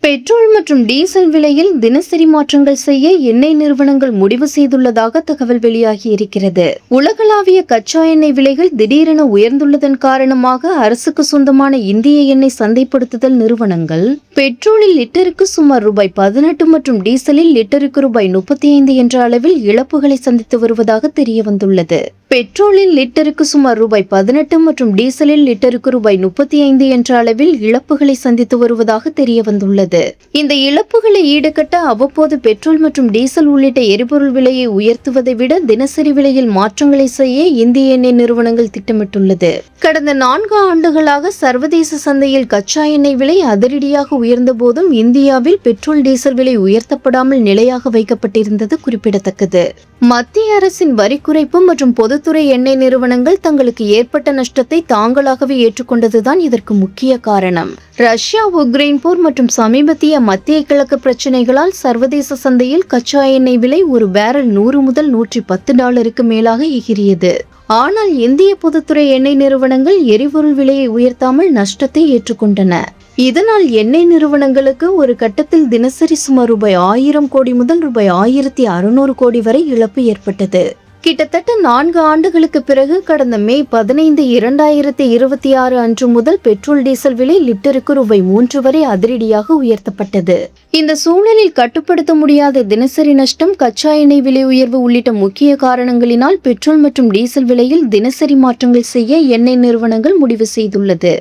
Petrol மற்றும் diesel விலையில் தினசரி மாற்றங்கள் செய்ய எண்ணெய் நிறுவனங்கள் முடிவு செய்துள்ளதாக தகவல் வெளியாகியிருக்கிறது. உலகளாவிய கச்சா எண்ணெய் விலைகள் திடீரென உயர்ந்துள்ளதன் காரணமாக அரசுக்கு சொந்தமான இந்திய எண்ணெய் சந்தைப்படுத்துதல் நிறுவனங்கள் பெட்ரோலில் லிட்டருக்கு சுமார் ரூபாய் 18 மற்றும் டீசலில் லிட்டருக்கு ரூபாய் 35 என்ற அளவில் இழப்புகளை சந்தித்து வருவதாக தெரியவந்துள்ளது. பெட்ரோலில் லிட்டருக்கு சுமார் ரூபாய் 18 மற்றும் டீசலில் லிட்டருக்கு ரூபாய் 35 என்ற அளவில் இழப்புகளை சந்தித்து வருவதாக தெரியவந்துள்ளது. இந்த இழப்புகளை ஈடுகட்ட அவ்வப்போது பெட்ரோல் மற்றும் டீசல் உள்ளிட்ட எரிபொருள் விலையை உயர்த்துவதை விட தினசரி விலையில் மாற்றங்களை செய்ய இந்திய எண்ணெய் நிறுவனங்கள் திட்டமிட்டுள்ளது. கடந்த 4 ஆண்டுகளாக சர்வதேச சந்தையில் கச்சா எண்ணெய் விலை அதிரடியாக உயர்ந்த போதும் இந்தியாவில் பெட்ரோல் டீசல் விலை உயர்த்தப்படாமல் நிலையாக வைக்கப்பட்டிருந்தது குறிப்பிடத்தக்கது. மத்திய அரசின் வரி குறைப்பு மற்றும் பொதுத்துறை எண்ணெய் நிறுவனங்கள் தங்களுக்கு ஏற்பட்ட நஷ்டத்தை தாங்களாகவே ஏற்றுக்கொண்டதுதான் இதற்கு முக்கிய காரணம். ரஷ்யா உக்ரைன் போர் மற்றும் சமீபத்திய மத்திய கிழக்கு பிரச்சினைகளால் சர்வதேச சந்தையில் கச்சா எண்ணெய் விலை ஒரு பேரல் $100 முதல் $110 மேலாக எகிரியது. ஆனால் இந்திய பொதுத்துறை எண்ணெய் நிறுவனங்கள் எரிபொருள் விலையை உயர்த்தாமல் நஷ்டத்தை ஏற்றுக்கொண்டன. இதனால் எண்ணெய் நிறுவனங்களுக்கு ஒரு கட்டத்தில் தினசரி சுமார் ரூபாய் 1000 கோடி முதல் ரூபாய் 1600 கோடி வரை இழப்பு ஏற்பட்டது. கிட்டத்தட்ட 4 ஆண்டுகளுக்கு பிறகு கடந்த மே 15, 2026 அன்று முதல் பெட்ரோல் டீசல் விலை லிட்டருக்கு ரூபாய் 3 வரை அதிரடியாக உயர்த்தப்பட்டது. இந்த சூழலில் கட்டுப்படுத்த முடியாத தினசரி நஷ்டம், கச்சா எண்ணெய் விலை உயர்வு உள்ளிட்ட முக்கிய காரணங்களினால் பெட்ரோல் மற்றும் டீசல் விலையில் தினசரி மாற்றங்கள் செய்ய எண்ணெய் நிறுவனங்கள் முடிவு செய்துள்ளது.